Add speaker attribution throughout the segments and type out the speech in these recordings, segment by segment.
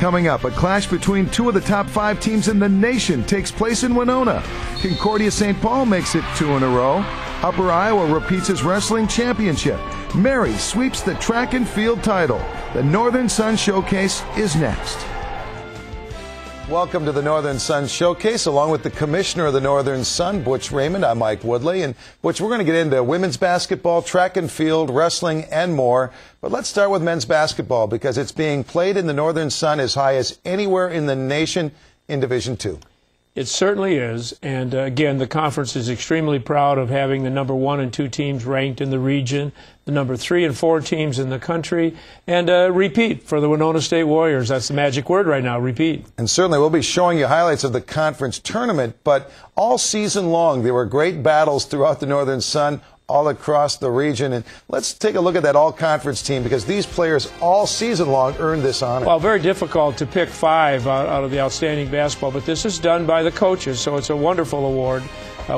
Speaker 1: coming up. A clash between two of the top 5 teams in the nation takes place in Winona. Concordia St. Paul makes it 2 in a row. Upper Iowa repeats its wrestling championship. Mary sweeps the track and field title. The Northern Sun Showcase is next. Welcome to the Northern Sun Showcase. Along with the commissioner of the Northern Sun, Butch Raymond, I'm Mike Woodley. And Butch, we're going to get into women's basketball, track and field, wrestling, and more. But let's start with men's basketball because it's being played in the Northern Sun as high as anywhere in the nation in Division II.
Speaker 2: It certainly is. And again, the conference is extremely proud of having the number 1 and 2 teams ranked in the region, the number 3 and 4 teams in the country, and repeat for the Winona State Warriors. That's the magic word right now, repeat.
Speaker 1: And certainly we'll be showing you highlights of the conference tournament, but all season long there were great battles throughout the Northern Sun, all across the region. And let's take a look at that all-conference team because these players all season long earned this honor.
Speaker 2: Well, very difficult to pick 5 out of the outstanding basketball, but this is done by the coaches, so it's a wonderful award.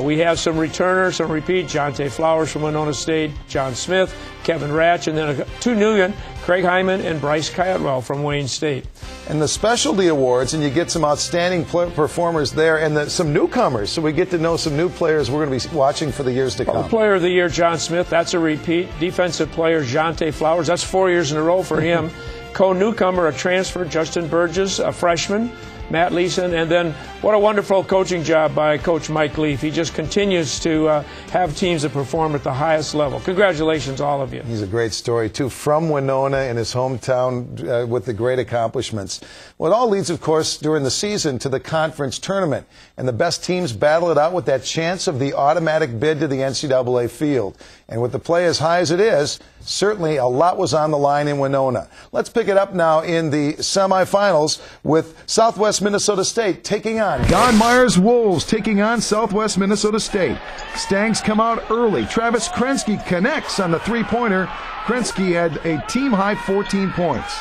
Speaker 2: We have some returners, some repeat, Jonte Flowers from Winona State, John Smith, Kevin Ratch, and then 2 new, Craig Hyman and Bryce Cadwell from Wayne State.
Speaker 1: And the specialty awards, and you get some outstanding performers there, and some newcomers, so we get to know some new players we're going to be watching for the years to come.
Speaker 2: Player of the Year, John Smith, that's a repeat. Defensive player, Jonte Flowers, that's 4 years in a row for him. Co-newcomer, a transfer, Justin Burgess, a freshman. Matt Leeson, and then what a wonderful coaching job by Coach Mike Leaf. He just continues to have teams that perform at the highest level. Congratulations, all of you.
Speaker 1: He's a great story, too, from Winona in his hometown with the great accomplishments. Well, it all leads, of course, during the season to the conference tournament, and the best teams battle it out with that chance of the automatic bid to the NCAA field. And with the play as high as it is, certainly a lot was on the line in Winona. Let's pick it up now in the semifinals with Southwest Minnesota State taking on Don Myers Wolves, taking on Southwest Minnesota State. Stangs come out early. Travis Krensky connects on the three-pointer. Krensky had a team-high 14 points.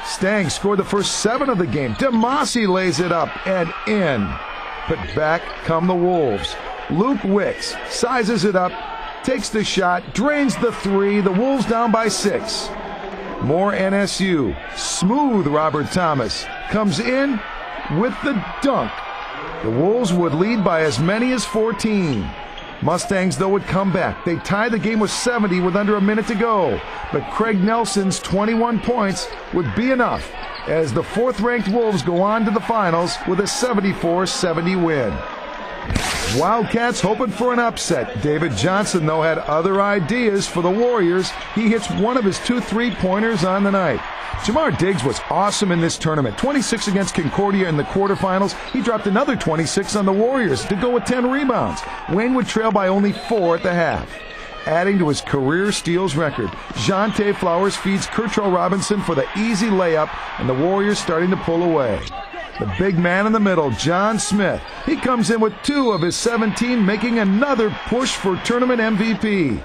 Speaker 1: Stangs scored the first 7 of the game. DeMasi lays it up and in. But back come the Wolves. Luke Wicks sizes it up, takes the shot, drains the 3. The Wolves down by 6. More NSU. Smooth Robert Thomas comes in with the dunk. The Wolves would lead by as many as 14. Mustangs, though, would come back. They tie the game with 70 with under a minute to go. But Craig Nelson's 21 points would be enough as the 4th-ranked Wolves go on to the finals with a 74-70 win. Wildcats hoping for an upset. David Johnson, though, had other ideas for the Warriors. He hits one of his 2 3-pointers on the night. Jamar Diggs was awesome in this tournament. 26 against Concordia in the quarterfinals. He dropped another 26 on the Warriors to go with 10 rebounds. Wayne would trail by only 4 at the half. Adding to his career steals record, Jonte Flowers feeds Kurtrell Robinson for the easy layup, and the Warriors starting to pull away. The big man in the middle, John Smith. He comes in with 2 of his 17, making another push for tournament MVP.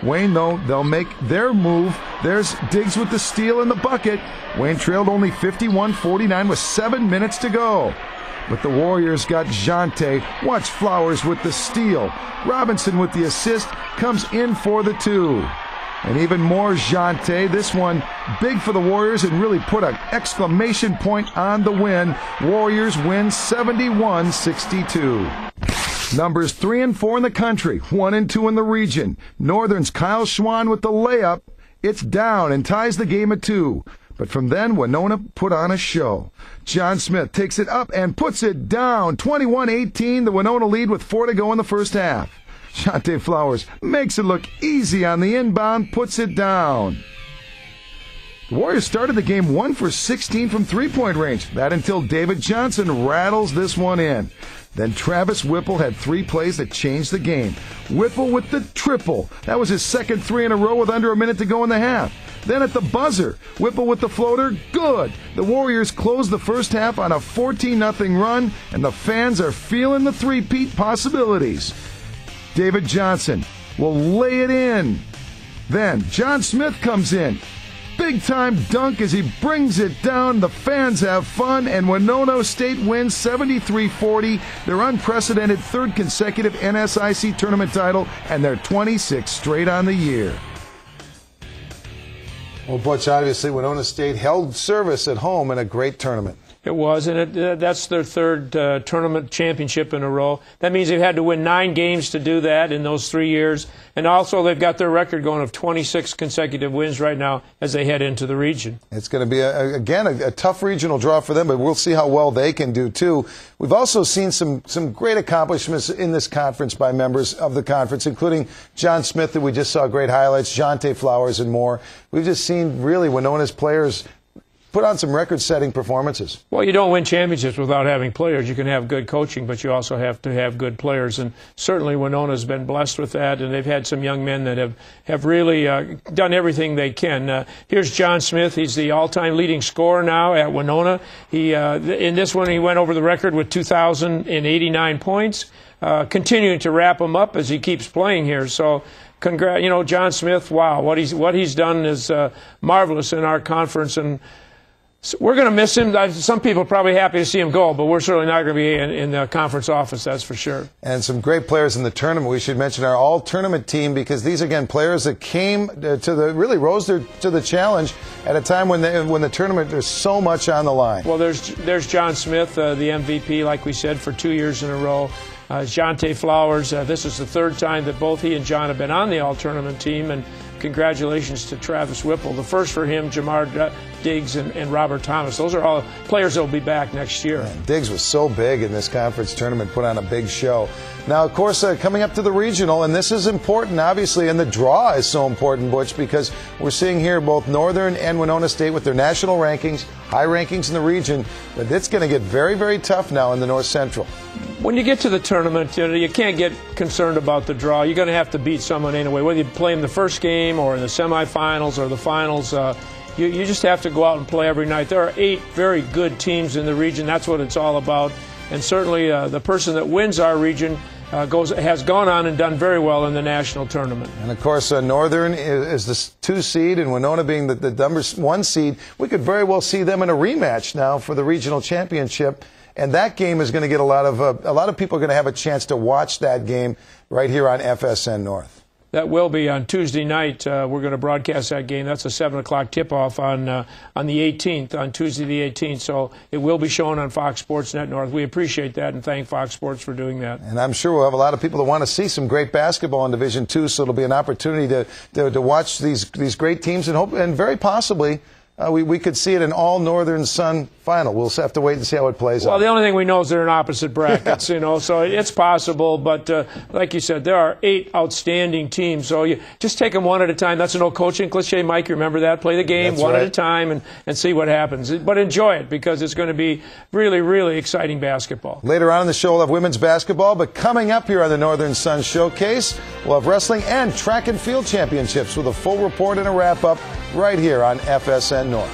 Speaker 1: Wayne, though, they'll make their move. There's Diggs with the steal in the bucket. Wayne trailed only 51-49 with 7 minutes to go. But the Warriors got Jonte. Watch Flowers with the steal. Robinson with the assist comes in for the 2. And even more Jonte. This one big for the Warriors and really put an exclamation point on the win. Warriors win 71-62. Numbers 3 and 4 in the country, 1 and 2 in the region. Northern's Kyle Schwan with the layup. It's down and ties the game at 2. But from then, Winona put on a show. John Smith takes it up and puts it down. 21-18, the Winona lead with 4 to go in the first half. Jonte Flowers makes it look easy on the inbound, puts it down. The Warriors started the game 1 for 16 from three-point range. That until David Johnson rattles this one in. Then Travis Whipple had 3 plays that changed the game. Whipple with the triple. That was his second 3 in a row with under a minute to go in the half. Then at the buzzer, Whipple with the floater, good. The Warriors closed the first half on a 14-0 run, and the fans are feeling the three-peat possibilities. David Johnson will lay it in. Then John Smith comes in. Big-time dunk as he brings it down. The fans have fun, and Winona State wins 73-40, their unprecedented 3rd consecutive NSIC tournament title and their 26th straight on the year. Well, Butch, obviously Winona State held service at home in a great tournament.
Speaker 2: It was, and that's their third tournament championship in a row. That means they've had to win 9 games to do that in those 3 years. And also they've got their record going of 26 consecutive wins right now as they head into the region. It's
Speaker 1: going to be, again, a tough regional draw for them, but we'll see how well they can do, too. We've also seen some great accomplishments in this conference by members of the conference, including John Smith, that we just saw great highlights, Jonte Flowers, and more. We've just seen, really, Winona's players put on some record-setting performances.
Speaker 2: Well, you don't win championships without having players. You can have good coaching, but you also have to have good players. And certainly Winona's been blessed with that, and they've had some young men that have really done everything they can. Here's John Smith. He's the all-time leading scorer now at Winona. In this one, he went over the record with 2,089 points, continuing to wrap him up as he keeps playing here. So, John Smith, wow, what he's done is marvelous in our conference, and we're going to miss him. Some people are probably happy to see him go, but we're certainly not going to be in the conference office, that's for sure.
Speaker 1: And some great players in the tournament. We should mention our all-tournament team, because these, again, players that came really rose to the challenge at a time when the tournament, there's so much on the line.
Speaker 2: Well, there's John Smith, the MVP, like we said, for 2 years in a row. Jonte Flowers, this is the third time that both he and John have been on the all-tournament team, and congratulations to Travis Whipple. The first for him, Jamar Diggs and Robert Thomas. Those are all players that will be back next year.
Speaker 1: Man, Diggs was so big in this conference tournament, put on a big show. Now, of course, coming up to the regional, and this is important, obviously, and the draw is so important, Butch, because we're seeing here both Northern and Winona State with their national rankings, high rankings in the region, but it's going to get very, very tough now in the North Central.
Speaker 2: When you get to the tournament, you can't get concerned about the draw. You're going to have to beat someone anyway, whether you play in the first game or in the semifinals or the finals. You just have to go out and play every night. There are 8 very good teams in the region. That's what it's all about. And certainly the person that wins our region has gone on and done very well in the national tournament.
Speaker 1: And, of course, Northern is the 2 seed, and Winona being the number 1 seed. We could very well see them in a rematch now for the regional championship. And that game is going to get a lot of people are going to have a chance to watch that game right here on FSN North.
Speaker 2: That will be on Tuesday night. We're going to broadcast that game. That's a 7 o'clock tip-off on the 18th, on Tuesday the 18th. So it will be shown on Fox Sports Net North. We appreciate that and thank Fox Sports for doing that.
Speaker 1: And I'm sure we'll have a lot of people that want to see some great basketball in Division II. So it'll be an opportunity to watch these great teams and very possibly we could see it in all Northern Sun final. We'll have to wait and see how it plays out.
Speaker 2: Well, the only thing we know is they're in opposite brackets, so it's possible. But like you said, there are 8 outstanding teams. So you just take them one at a time. That's an old coaching cliche, Mike. You remember that? Play the game That's one right. at a time and see what happens. But enjoy it, because it's going to be really, really exciting basketball.
Speaker 1: Later on in the show, we'll have women's basketball. But coming up here on the Northern Sun Showcase, we'll have wrestling and track and field championships with a full report and a wrap-up right here on FSN North.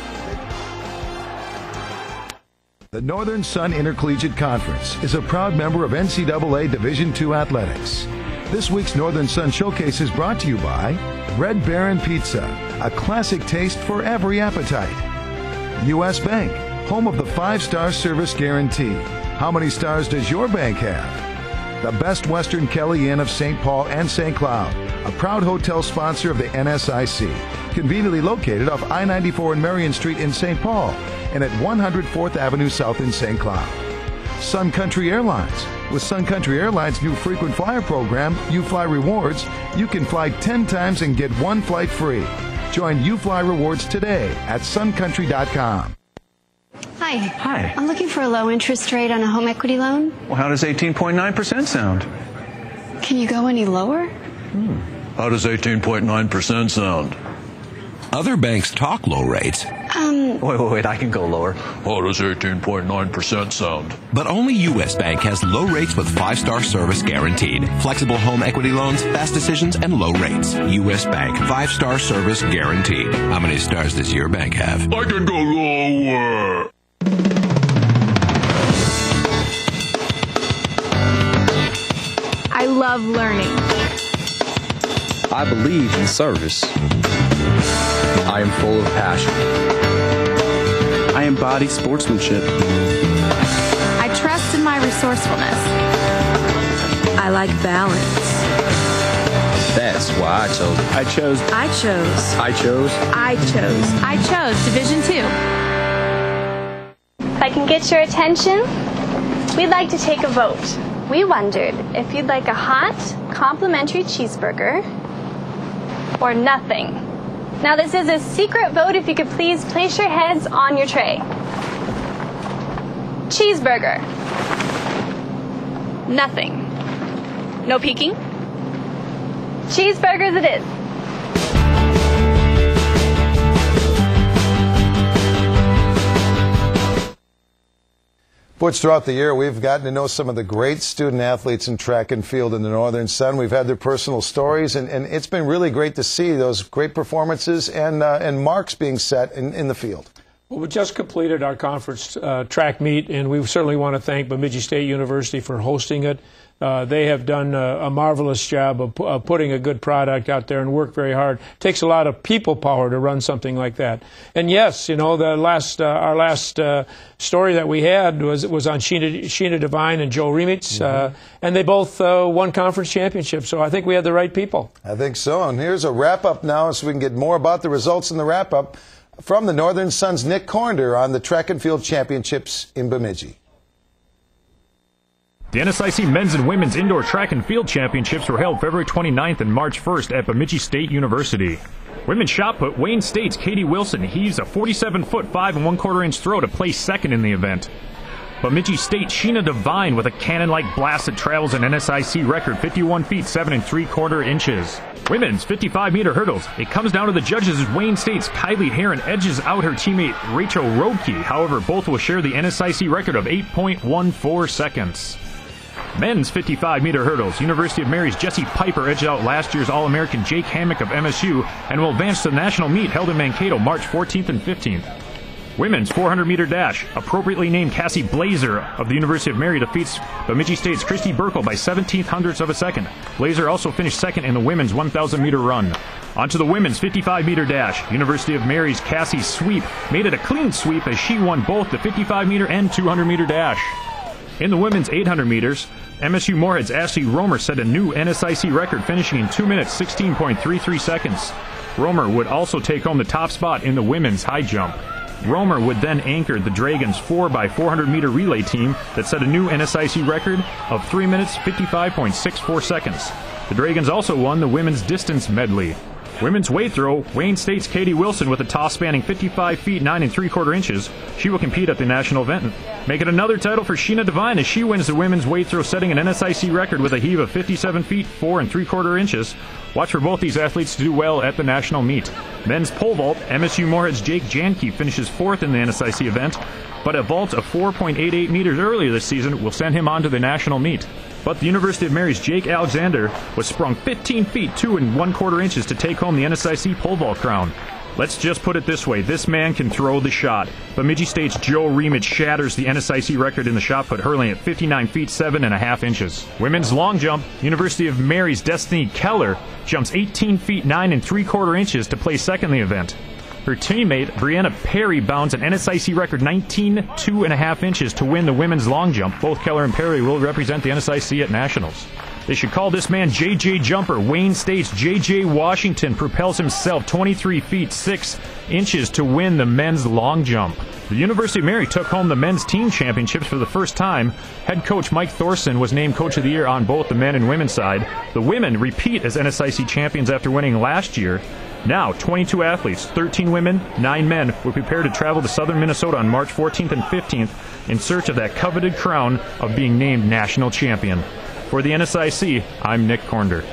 Speaker 3: The Northern Sun Intercollegiate Conference is a proud member of NCAA Division II Athletics. This week's Northern Sun Showcase is brought to you by Red Baron Pizza, a classic taste for every appetite. U.S. Bank, home of the 5-star service guarantee. How many stars does your bank have? The Best Western Kelly Inn of St. Paul and St. Cloud, a proud hotel sponsor of the NSIC, conveniently located off I-94 and Marion Street in St. Paul and at 104th Avenue South in St. Cloud. Sun Country Airlines. With Sun Country Airlines' new frequent flyer program, You Fly Rewards, you can fly 10 times and get 1 flight free. Join You Fly Rewards today at suncountry.com.
Speaker 4: Hi.
Speaker 5: Hi.
Speaker 4: I'm looking for a low interest rate on a home equity loan.
Speaker 5: Well, how does 18.9% sound?
Speaker 4: Can you go any lower?
Speaker 6: How does 18.9% sound?
Speaker 7: Other banks talk low rates.
Speaker 5: Wait, I can go lower.
Speaker 6: How does 18.9% sound?
Speaker 7: But only U.S. Bank has low rates with 5-star service guaranteed. Flexible home equity loans, fast decisions, and low rates. U.S. Bank, 5-star service guaranteed. How many stars does your bank have?
Speaker 6: I can go lower.
Speaker 8: I love learning.
Speaker 9: I believe in service. I am full of passion.
Speaker 10: I embody sportsmanship.
Speaker 8: I trust in my resourcefulness.
Speaker 11: I like balance.
Speaker 9: That's why I chose it.
Speaker 10: I chose.
Speaker 8: I chose.
Speaker 9: I chose.
Speaker 8: I chose. I chose Division 2.
Speaker 11: If I can get your attention, we'd like to take a vote. We wondered if you'd like a hot, complimentary cheeseburger or nothing. Now this is a secret vote. If you could please place your heads on your tray. Cheeseburger. Nothing. No peeking. Cheeseburgers it is.
Speaker 1: Butch, throughout the year, we've gotten to know some of the great student athletes in track and field in the Northern Sun. We've had their personal stories, and it's been really great to see those great performances and marks being set in the field.
Speaker 2: Well, we just completed our conference track meet, and we certainly want to thank Bemidji State University for hosting it. They have done a marvelous job of putting a good product out there and worked very hard. It takes a lot of people power to run something like that. And yes, you know, our last story that we had was on Sheena Devine and Joe Remitz, and they both won conference championships. So I think we had the right people.
Speaker 1: I think so. And here's a wrap-up now so we can get more about the results in the wrap-up from the Northern Sun's Nick Cornder on the track and field championships in Bemidji.
Speaker 12: The NSIC Men's and Women's Indoor Track and Field Championships were held February 29th and March 1st at Bemidji State University. Women's shot put, Wayne State's Katie Wilson heaves a 47-foot 5 1/4-inch throw to place second in the event. Bemidji State Sheena Devine with a cannon-like blast that travels an NSIC record 51 feet 7 3/4 inches. Women's 55-meter hurdles. It comes down to the judges as Wayne State's Kylie Heron edges out her teammate Rachel Roedke. However, both will share the NSIC record of 8.14 seconds. Men's 55-meter hurdles. University of Mary's Jesse Piper edged out last year's All-American Jake Hammock of MSU and will advance to the national meet held in Mankato March 14th and 15th. Women's 400-meter dash. Appropriately named Cassie Blazer of the University of Mary defeats Bemidji State's Christy Burkle by 0.17 of a second. Blazer also finished second in the women's 1,000-meter run. On to the women's 55-meter dash. University of Mary's Cassie Sweep made it a clean sweep as she won both the 55-meter and 200-meter dash. In the women's 800 meters, MSU Moorhead's Ashley Romer set a new NSIC record, finishing in 2 minutes 16.33 seconds. Romer would also take home the top spot in the women's high jump. Romer would then anchor the Dragons' 4x400-meter relay team that set a new NSIC record of 3 minutes 55.64 seconds. The Dragons also won the women's distance medley. Women's weight throw, Wayne State's Katie Wilson with a toss spanning 55 feet 9 3/4 inches. She will compete at the national event. Make it another title for Sheena Devine as she wins the women's weight throw, setting an NSIC record with a heave of 57 feet 4 3/4 inches. Watch for both these athletes to do well at the national meet. Men's pole vault, MSU Moorhead's Jake Janke finishes 4th in the NSIC event, but a vault of 4.88 meters earlier this season will send him on to the national meet. But the University of Mary's Jake Alexander was sprung 15 feet 2 1/4 inches to take home the NSIC pole vault crown. Let's just put it this way, this man can throw the shot. Bemidji State's Joe Remitz shatters the NSIC record in the shot put, hurling at 59 feet 7 1/2 inches. Women's long jump, University of Mary's Destiny Keller jumps 18 feet 9 3/4 inches to place second in the event. Her teammate, Brianna Perry, bounds an NSIC record 19 2 1/2 inches to win the women's long jump. Both Keller and Perry will represent the NSIC at nationals. They should call this man JJ Jumper. Wayne State's JJ Washington propels himself 23 feet 6 inches to win the men's long jump. The University of Mary took home the men's team championships for the first time. Head coach Mike Thorson was named Coach of the Year on both the men and women's side. The women repeat as NSIC champions after winning last year. Now, 22 athletes, 13 women, 9 men, will prepare to travel to southern Minnesota on March 14th and 15th in search of that coveted crown of being named national champion. For the NSIC, I'm Nick Cornder.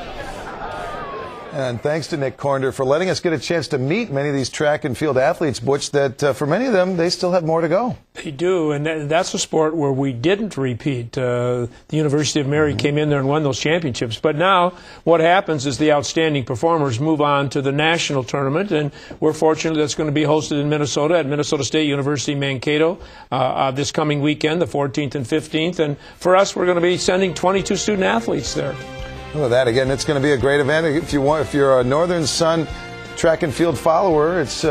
Speaker 1: And thanks to Nick Cornder for letting us get a chance to meet many of these track and field athletes, Butch, that for many of them, they still have more to go.
Speaker 2: They do, and that's a sport where we didn't repeat. The University of Mary came in there and won those championships. But now what happens is the outstanding performers move on to the national tournament, and we're fortunate that's going to be hosted in Minnesota at Minnesota State University Mankato this coming weekend, the 14th and 15th. And for us, we're going to be sending 22 student athletes there.
Speaker 1: Well, that again, it's going to be a great event. If you're a Northern Sun track and field follower, it's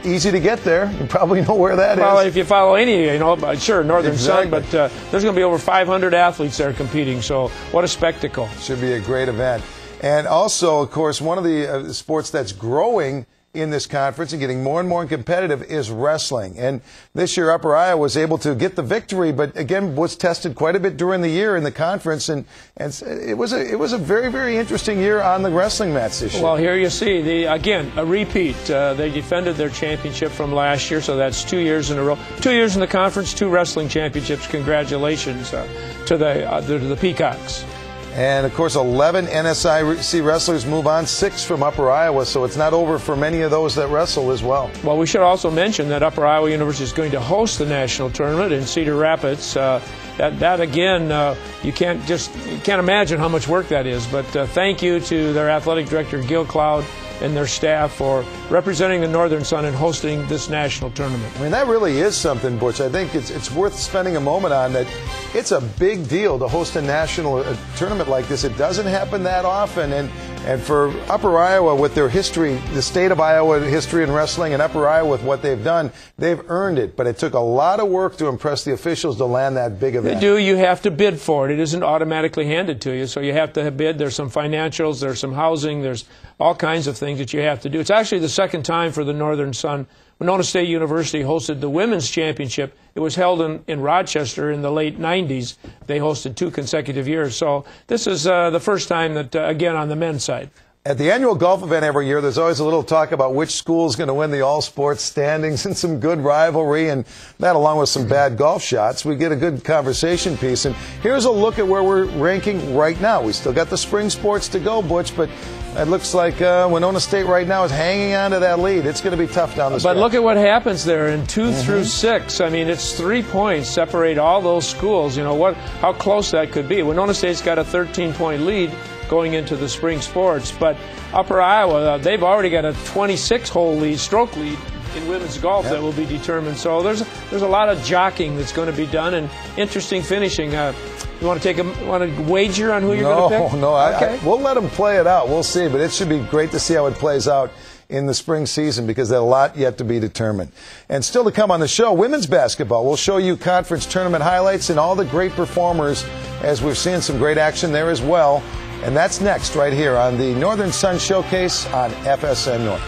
Speaker 1: easy to get there. You probably know where that is.
Speaker 2: Well, if you follow any, sure, Northern Sun, but there's going to be over 500 athletes there competing. So what a spectacle!
Speaker 1: Should be a great event. And also, of course, one of the sports that's growing in this conference and getting more and more competitive is wrestling. And this year, Upper Iowa was able to get the victory, but again, was tested quite a bit during the year in the conference. And it was a very, very interesting year on the wrestling mats this year.
Speaker 2: Well, here you see, again, a repeat. They defended their championship from last year, so that's 2 years in a row. 2 years in the conference, 2 wrestling championships. Congratulations to the Peacocks.
Speaker 1: And, of course, 11 NSIC wrestlers move on, 6 from Upper Iowa, so it's not over for many of those that wrestle as well.
Speaker 2: Well, we should also mention that Upper Iowa University is going to host the national tournament in Cedar Rapids. That again, you can't imagine how much work that is. But thank you to their athletic director, Gil Cloud, and their staff for representing the Northern Sun and hosting this national tournament.
Speaker 1: I mean, that really is something, Butch. I think it's worth spending a moment on that. It's a big deal to host a national tournament like this. It doesn't happen that often. And for Upper Iowa, with their history, the state of Iowa history in wrestling, and Upper Iowa with what they've done, they've earned it. But it took a lot of work to impress the officials to land that big event.
Speaker 2: They do. You have to bid for it. It isn't automatically handed to you, so you have to bid. There's some financials, there's some housing, there's all kinds of things that you have to do. It's actually the second time for the Northern Sun. Winona State University hosted the women's championship. It was held in Rochester in the late 90s. They hosted 2 consecutive years. So this is the first time that, again, on the men's side.
Speaker 1: At the annual golf event every year, there's always a little talk about which school is going to win the all-sports standings and some good rivalry, and that along with some bad golf shots. We get a good conversation piece. And here's a look at where we're ranking right now. We still got the spring sports to go, Butch, but it looks like Winona State right now is hanging on to that lead. It's going to be tough down the stretch.
Speaker 2: But look at what happens there in 2 through 6. I mean, it's 3 points separate all those schools. You know how close that could be. Winona State's got a 13-point lead going into the spring sports, but Upper Iowa, they've already got a 26-hole lead, stroke lead in women's golf that will be determined. So there's a lot of jockeying that's going to be done, and interesting finishing. You want to wager on who you're going to pick?
Speaker 1: No,
Speaker 2: okay.
Speaker 1: We'll let them play it out. We'll see, but it should be great to see how it plays out in the spring season because there's a lot yet to be determined. And still to come on the show, women's basketball. We'll show you conference tournament highlights and all the great performers, as we've seen some great action there as well. And that's next right here on the Northern Sun Showcase on FSN North.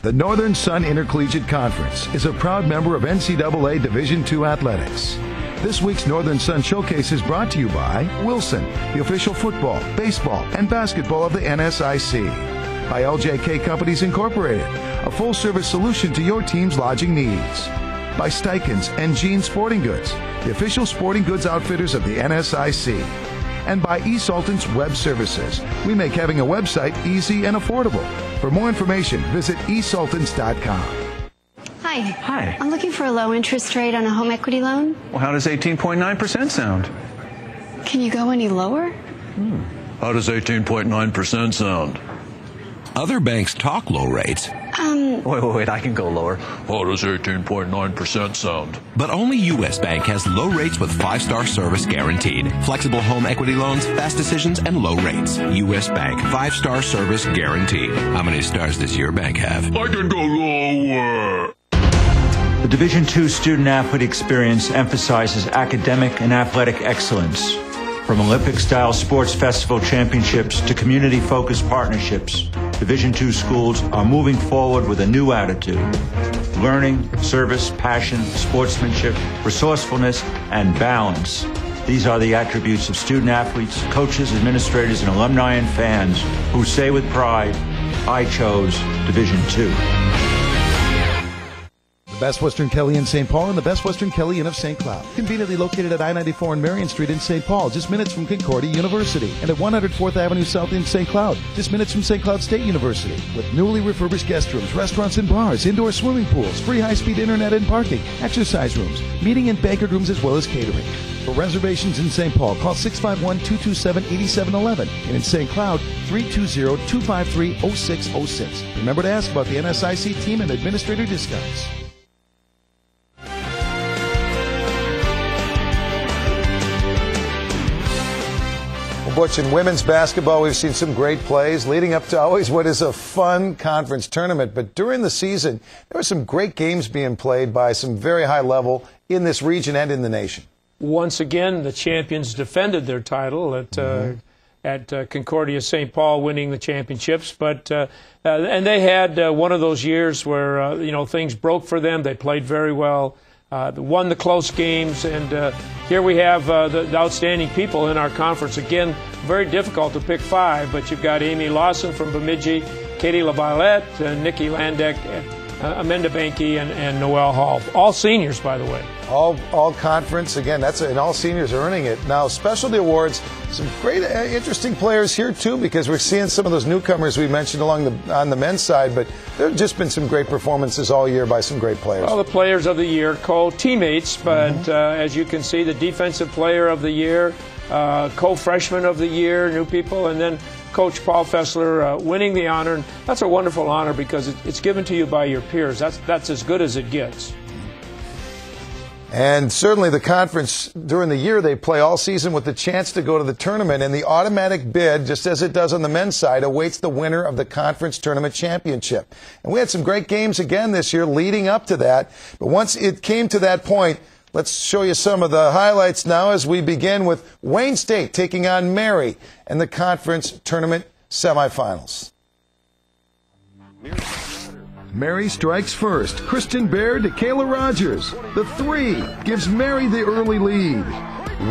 Speaker 3: The Northern Sun Intercollegiate Conference is a proud member of NCAA Division II Athletics. This week's Northern Sun Showcase is brought to you by Wilson, the official football, baseball, and basketball of the NSIC. By LJK Companies Incorporated, a full-service solution to your team's lodging needs. By Steikens and Jean Sporting Goods, the official sporting goods outfitters of the NSIC. And by eSultans Web Services. We make having a website easy and affordable. For more information, visit esultans.com.
Speaker 4: Hi.
Speaker 5: Hi.
Speaker 4: I'm looking for a low interest rate on a home equity loan.
Speaker 5: Well, how does 18.9% sound?
Speaker 4: Can you go any lower?
Speaker 6: How does 18.9% sound?
Speaker 7: Other banks talk low rates.
Speaker 5: Wait, I can go lower.
Speaker 6: How does 18.9% sound?
Speaker 7: But only U.S. Bank has low rates with 5-star service guaranteed. Flexible home equity loans, fast decisions, and low rates. U.S. Bank, 5-star service guaranteed. How many stars does your bank have?
Speaker 6: I can go lower.
Speaker 13: The Division II student athlete experience emphasizes academic and athletic excellence. From Olympic-style sports festival championships to community-focused partnerships, Division II schools are moving forward with a new attitude. Learning, service, passion, sportsmanship, resourcefulness, and balance. These are the attributes of student athletes, coaches, administrators, and alumni and fans who say with pride, I chose Division II.
Speaker 3: The Best Western Kelly in St. Paul and the Best Western Kelly Inn of St. Cloud. Conveniently located at I-94 and Marion Street in St. Paul, just minutes from Concordia University. And at 104th Avenue South in St. Cloud, just minutes from St. Cloud State University. With newly refurbished guest rooms, restaurants and bars, indoor swimming pools, free high-speed internet and parking, exercise rooms, meeting and banquet rooms as well as catering. For reservations in St. Paul, call 651-227-8711. And in St. Cloud, 320-253-0606. Remember to ask about the NSIC team and administrator discounts.
Speaker 1: Butch, in women's basketball, we've seen some great plays leading up to always what is a fun conference tournament. But during the season, there were some great games being played by some very high level in this region and in the nation.
Speaker 2: once again, the champions defended their title at Concordia St. Paul, winning the championships. But and they had one of those years where things broke for them. They played very well, won the close games, and here we have the outstanding people in our conference. Again, very difficult to pick five, but you've got Amy Lawson from Bemidji, Katie LaViolette, Nikki Landek, Amanda Banky, and Noelle Hall. All seniors, by the way.
Speaker 1: All conference. Again, and all seniors earning it. Now, specialty awards, some great, interesting players here, too, because we're seeing some of those newcomers we mentioned on the men's side, but there have just been some great performances all year by some great players.
Speaker 2: Well, the players of the year, co-teammates, but as you can see, the defensive player of the year, co-freshman of the year, new people, and then Coach Paul Fessler winning the honor. And that's a wonderful honor because it's given to you by your peers. That's as good as it gets.
Speaker 1: And certainly the conference, during the year, they play all season with the chance to go to the tournament, and the automatic bid, just as it does on the men's side, awaits the winner of the conference tournament championship. And we had some great games again this year leading up to that. But once it came to that point, let's show you some of the highlights now as we begin with Wayne State taking on Mary in the conference tournament semifinals.
Speaker 3: Mary strikes first. Kristen Baird to Kayla Rogers. The three gives Mary the early lead.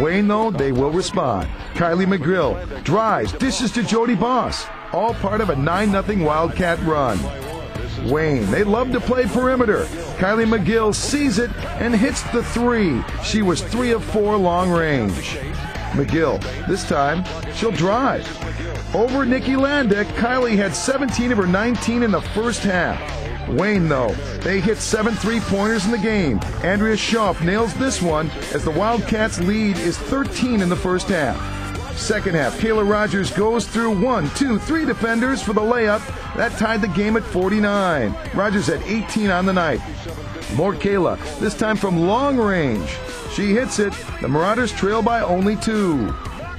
Speaker 3: Wayne, though, they will respond. Kylie McGrill drives, dishes to Jody Boss. All part of a 9-0 Wildcat run. Wayne, they love to play perimeter. Kylie McGill sees it and hits the three. She was 3 of 4 long range. McGill, this time, she'll drive. Over Nikki Landek, Kylie had 17 of her 19 in the first half. Wayne, though, they hit 7 3-pointers in the game. Andrea Schauf nails this one as the Wildcats' lead is 13 in the first half. Second half, Kayla Rogers goes through 1, 2, 3 defenders for the layup. That tied the game at 49. Rogers had 18 on the night. More Kayla, this time from long range. She hits it. The Marauders trail by only 2.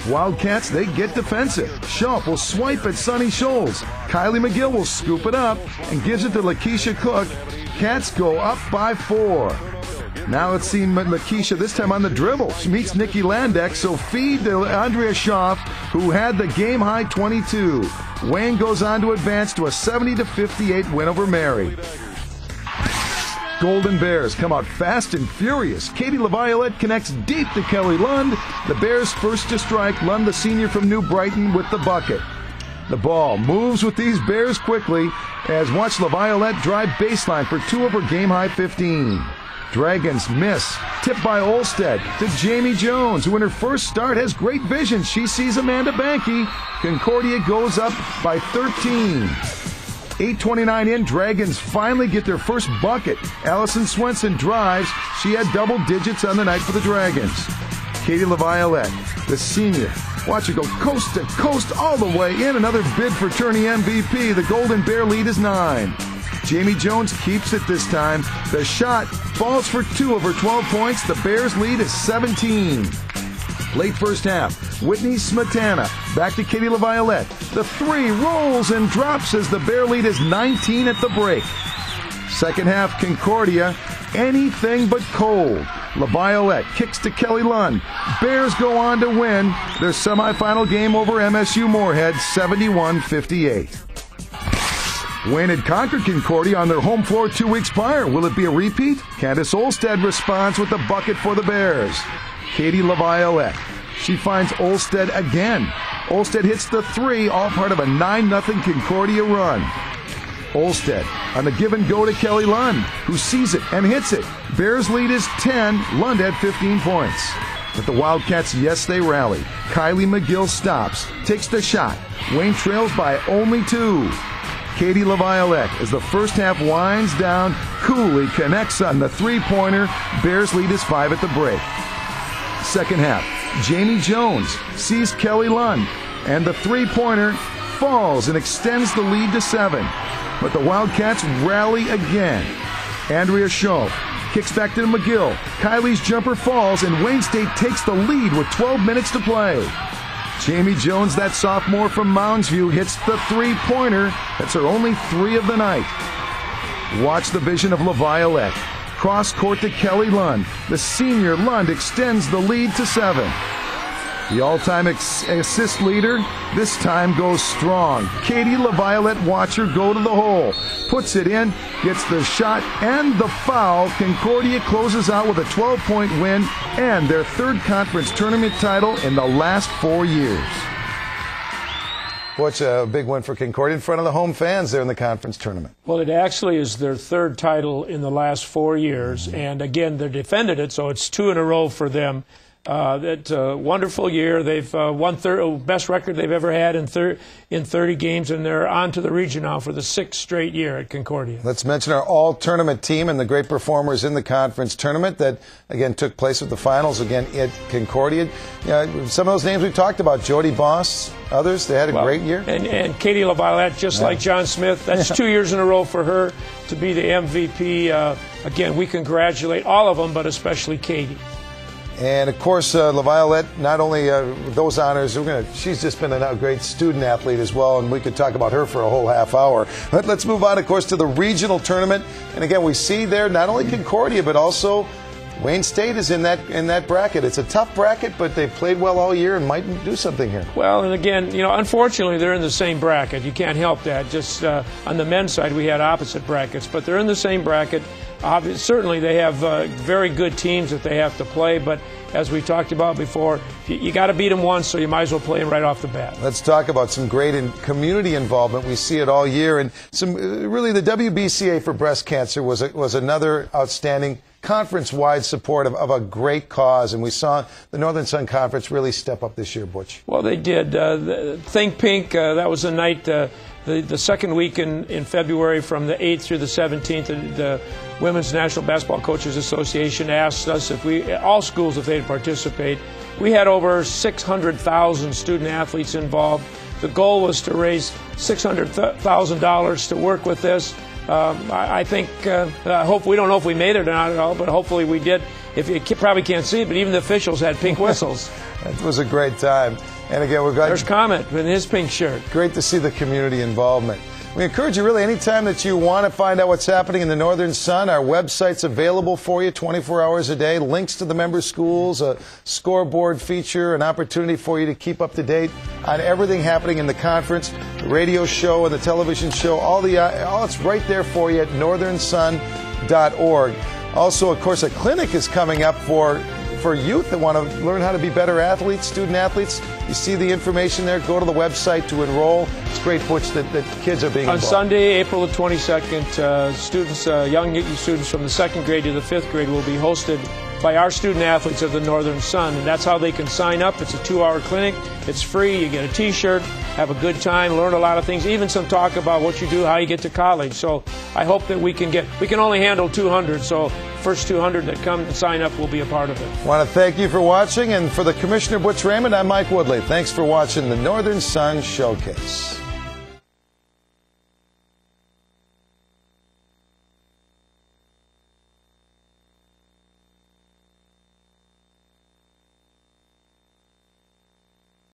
Speaker 3: Wildcats, they get defensive. Schauf will swipe at Sunny Scholes. Kylie McGill will scoop it up and gives it to Lakeisha Cook. Cats go up by 4. Now let's see Lakeisha this time on the dribble. She meets Nikki Landek, so feed to Andrea Schauf, who had the game-high 22. Wayne goes on to advance to a 70-58 win over Mary. Golden Bears come out fast and furious. Katie LaViolette connects deep to Kelly Lund. The Bears first to strike. Lund, the senior from New Brighton, with the bucket. The ball moves with these Bears quickly as watch LaViolette drive baseline for 2 of her game-high 15. Dragons miss. Tipped by Olstead to Jamie Jones, who in her first start has great vision. She sees Amanda Banky. Concordia goes up by 13. 8:29 in, Dragons finally get their first bucket. Allison Swenson drives. She had double digits on the night for the Dragons. Katie LaViolette, the senior. Watch her go coast to coast all the way in. Another bid for tourney MVP. The Golden Bear lead is 9. Jamie Jones keeps it this time. The shot falls for 2 of her 12 points. The Bears lead is 17. Late first half, Whitney Smetana back to Katie LaViolette. The 3 rolls and drops as the Bear lead is 19 at the break. Second half, Concordia, anything but cold. LaViolette kicks to Kelly Lund. Bears go on to win their semifinal game over MSU Moorhead, 71-58. Wayne had conquered Concordia on their home floor 2 weeks prior. Will it be a repeat? Candace Olstead responds with the bucket for the Bears. Katie LaViolette. She finds Olstead again. Olstead hits the 3, all part of a 9-0 Concordia run. Olstead on the give and go to Kelly Lund, who sees it and hits it. Bears lead is 10. Lund had 15 points. But the Wildcats, yes, they rally. Kylie McGill stops, takes the shot. Wayne trails by only 2. Katie LaViolette, as the first half winds down, coolly connects on the 3-pointer. Bears lead is 5 at the break. Second half, Jamie Jones sees Kelly Lund, and the 3-pointer falls and extends the lead to 7. But the Wildcats rally again. Andrea Schauf kicks back to McGill. Kylie's jumper falls, and Wayne State takes the lead with 12 minutes to play. Jamie Jones, that sophomore from Mounds View, hits the 3-pointer. That's her only 3 of the night. Watch the vision of LaViolette. Cross court to Kelly Lund. The senior Lund extends the lead to 7. The all-time assist leader this time goes strong. Katie LaViolette, watch her go to the hole. Puts it in, gets the shot and the foul. Concordia closes out with a 12-point win and their third conference tournament title in the last 4 years.
Speaker 1: What's a big win for Concordia in front of the home fans there in the conference tournament?
Speaker 2: Well, it actually is their third title in the last 4 years, and again, they defended it, so it's 2 in a row for them. That's a wonderful year. They've won best record they've ever had in 30 games, and they're on to the region now for the 6th straight year at Concordia.
Speaker 1: Let's mention our all-tournament team and the great performers in the conference tournament that, again, took place at the finals, again, at Concordia. Some of those names we talked about, Jody Boss, others, they had a great year.
Speaker 2: And Katie LaViolette, just like John Smith, that's 2 years in a row for her to be the MVP. Again, we congratulate all of them, but especially Katie.
Speaker 1: And, of course, LaViolette, not only those honors, she's just been a great student athlete as well, and we could talk about her for a whole half hour. But let's move on, of course, to the regional tournament. And, again, we see there not only Concordia, but also Wayne State is in that bracket. It's a tough bracket, but they've played well all year and might do something here.
Speaker 2: Well, and again, unfortunately, they're in the same bracket. You can't help that. Just on the men's side, we had opposite brackets, but they're in the same bracket. Certainly, they have very good teams that they have to play, but as we talked about before, you got to beat them once, so you might as well play them right off the bat.
Speaker 1: Let's talk about some great community involvement. We see it all year, and really the WBCA for breast cancer was another outstanding conference-wide support of a great cause, and we saw the Northern Sun Conference really step up this year, Butch.
Speaker 2: Well, they did. Think Pink, that was the night, the second week in February from the 8th through the 17th, the Women's National Basketball Coaches Association asked us all schools if they'd participate. We had over 600,000 student athletes involved. The goal was to raise $600,000 to work with this. I think, we don't know if we made it or not at all, but hopefully we did. If you probably can't see it, but even the officials had pink whistles.
Speaker 1: It was a great time. And again,
Speaker 2: there's Comet in his pink shirt.
Speaker 1: Great to see the community involvement. We encourage you really anytime that you want to find out what's happening in the Northern Sun, our website's available for you 24 hours a day. Links to the member schools, a scoreboard feature, an opportunity for you to keep up to date on everything happening in the conference, the radio show and the television show. All it's right there for you at northernsun.org. Also, of course, a clinic is coming up for youth that want to learn how to be better athletes, student athletes. You see the information there. Go to the website to enroll. It's great, Butch, that kids are being involved.
Speaker 2: On Sunday, April the 22nd, students, young students from the 2nd grade to the 5th grade will be hosted by our student athletes of the Northern Sun, and that's how they can sign up. It's a 2-hour clinic. It's free. You get a T-shirt, have a good time, learn a lot of things, even some talk about what you do, how you get to college. So I hope that we can only handle 200, so first 200 that come and sign up will be a part of it.
Speaker 1: I want to thank you for watching, and for the Commissioner Butch Raymond, I'm Mike Woodley. Thanks for watching the Northern Sun Showcase.